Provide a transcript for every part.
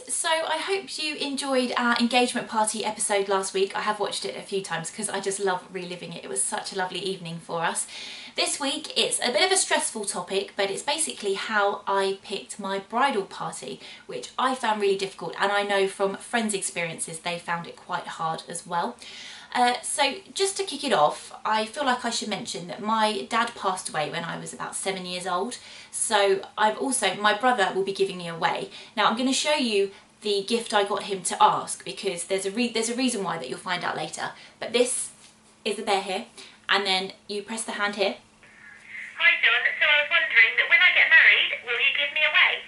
guys, so I hope you enjoyed our engagement party episode last week. I have watched it a few times because I just love reliving it. It was such a lovely evening for us. This week it's a bit of a stressful topic, but it's basically how I picked my bridal party, which I found really difficult, and I know from friends' experiences they found it quite hard as well. So just to kick it off, I feel like I should mention that my dad passed away when I was about 7 years old. So my brother will be giving me away. Now I'm going to show you the gift I got him to ask, because there's a reason why that you'll find out later. But this is the bear here, and then you press the hand here. Hi John, so I was wondering that when I get married, will you give me away?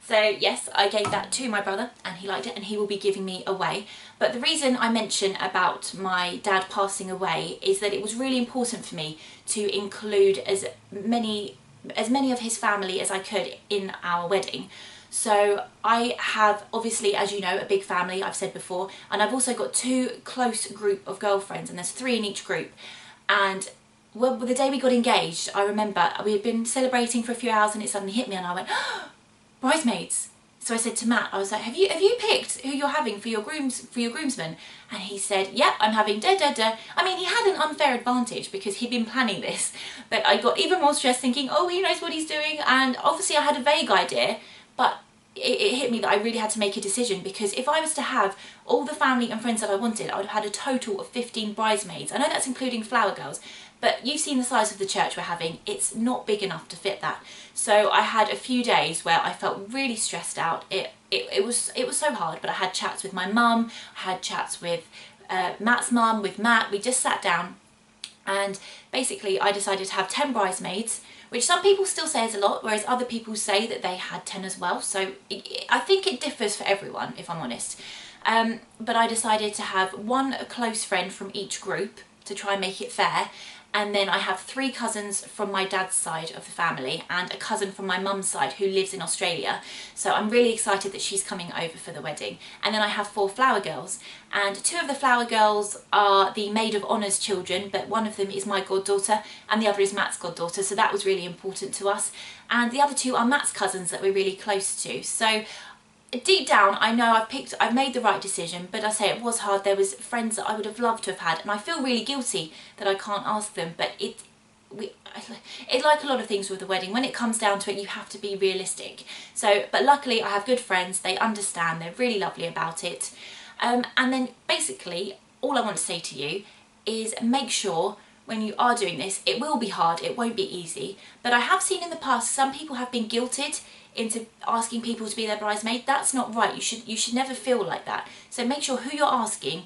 So yes, I gave that to my brother and he liked it, and he will be giving me away. But the reason I mention about my dad passing away is that it was really important for me to include as many of his family as I could in our wedding. So I have, obviously, as you know, a big family, I've said before, and I've also got two close group of girlfriends, and there's 3 in each group. And well, the day we got engaged, I remember we had been celebrating for a few hours and it suddenly hit me and I went, oh, bridesmaids. So I said to Matt, I was like, have you picked who you're having for your groomsmen? And he said, yeah, I'm having da da da. I mean, he had an unfair advantage because he'd been planning this, but I got even more stressed thinking, oh, he knows what he's doing. And obviously I had a vague idea, but it hit me that I really had to make a decision, because if I was to have all the family and friends that I wanted, I would have had a total of 15 bridesmaids. I know that's including flower girls, but you've seen the size of the church we're having. It's not big enough to fit that. So I had a few days where I felt really stressed out. It was so hard, but I had chats with my mum, I had chats with Matt's mum, with Matt. We just sat down and basically I decided to have 10 bridesmaids, which some people still say is a lot, whereas other people say that they had 10 as well. So I think it differs for everyone, if I'm honest. But I decided to have one close friend from each group to try and make it fair. And then I have 3 cousins from my dad's side of the family and a cousin from my mum's side who lives in Australia. So I'm really excited that she's coming over for the wedding. And then I have 4 flower girls, and 2 of the flower girls are the maid of honour's children, but one of them is my goddaughter and the other is Matt's goddaughter. So that was really important to us. And the other 2 are Matt's cousins that we're really close to. So deep down, I know I've made the right decision, but I say it was hard. There was friends that I would have loved to have had, and I feel really guilty that I can't ask them, but it's like a lot of things with the wedding. When it comes down to it, you have to be realistic. So, but luckily I have good friends, they understand, they're really lovely about it. And then basically, all I want to say to you is make sure when you are doing this, it will be hard, it won't be easy, but I have seen in the past some people have been guilted into asking people to be their bridesmaid. That's not right. You should never feel like that. So make sure who you're asking,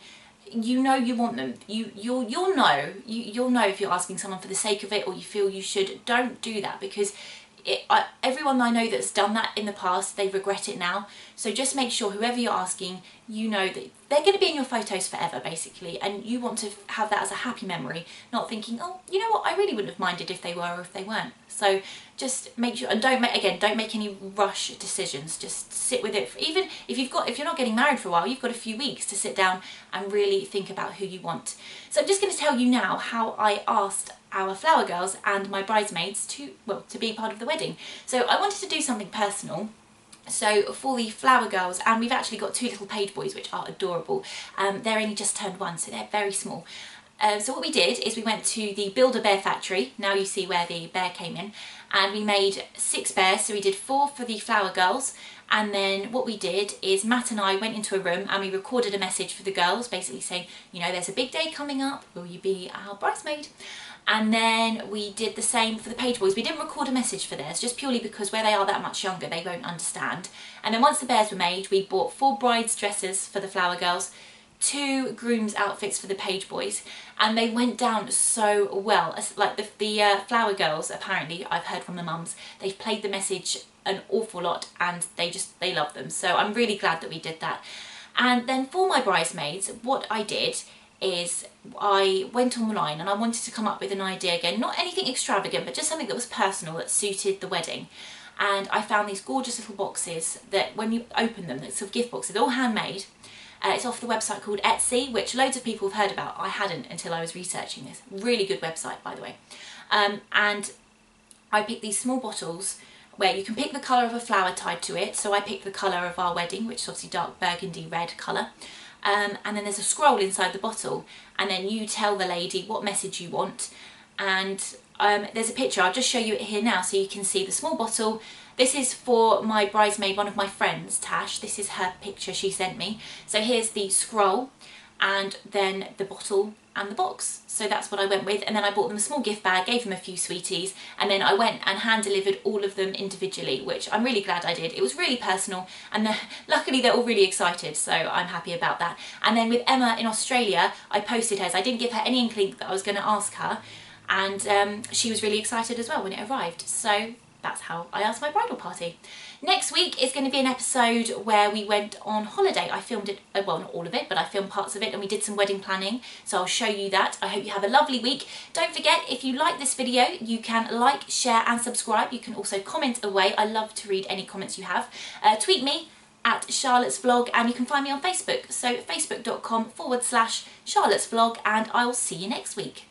you know you want them. You'll know if you're asking someone for the sake of it or you feel you should. Don't do that, because everyone I know that's done that in the past, they regret it now. So just make sure whoever you're asking, you know that they're going to be in your photos forever, basically, and you want to have that as a happy memory, not thinking, oh, you know what, I really wouldn't have minded if they were or if they weren't. So just make sure, and don't make any rush decisions. Just sit with it. Even if you're not getting married for a while, you've got a few weeks to sit down and really think about who you want. So I'm just going to tell you now how I asked our flower girls and my bridesmaids to be part of the wedding. So I wanted to do something personal. So for the flower girls, and we've actually got 2 little page boys which are adorable. They're only just turned 1, so they're very small. So what we did is we went to the Build-A-Bear factory. Now you see where the bear came in, and we made 6 bears. So we did 4 for the flower girls, and then what we did is Matt and I went into a room and we recorded a message for the girls, basically saying, you know, there's a big day coming up, will you be our bridesmaid? And then we did the same for the page boys. We didn't record a message for theirs, just purely because where they are that much younger, they won't understand. And then once the bears were made, we bought 4 brides' dresses for the flower girls, 2 grooms' outfits for the page boys, and they went down so well. Like the flower girls, apparently, I've heard from the mums, they've played the message an awful lot and they love them. So I'm really glad that we did that. And then for my bridesmaids, what I did is I went online and I wanted to come up with an idea again, not anything extravagant, but just something that was personal, that suited the wedding. And I found these gorgeous little boxes that when you open them, they're sort of gift boxes, all handmade. It's off the website called Etsy, which loads of people have heard about. I hadn't until I was researching this. Really good website, by the way. And I picked these small bottles where you can pick the colour of a flower tied to it. So I picked the colour of our wedding, which is obviously dark burgundy red colour. And then there's a scroll inside the bottle, and then you tell the lady what message you want. And there's a picture, I'll just show you it here now so you can see the small bottle. This is for my bridesmaid, one of my friends, Tash. This is her picture she sent me. So here's the scroll, and then the bottle and the box. So that's what I went with, and then I bought them a small gift bag, gave them a few sweeties, and then I went and hand delivered all of them individually, which I'm really glad I did. It was really personal, and luckily they're all really excited, so I'm happy about that. And then with Emma in Australia, I posted hers. I didn't give her any inkling that I was going to ask her, and she was really excited as well when it arrived. So that's how I asked my bridal party. Next week is going to be an episode where we went on holiday. I filmed it, well, not all of it, but I filmed parts of it, and we did some wedding planning, so I'll show you that. I hope you have a lovely week. Don't forget, if you like this video, you can like, share and subscribe. You can also comment away. I love to read any comments you have. Tweet me at Charlotte's Vlog, and you can find me on Facebook. So facebook.com/Charlotte's Vlog, and I'll see you next week.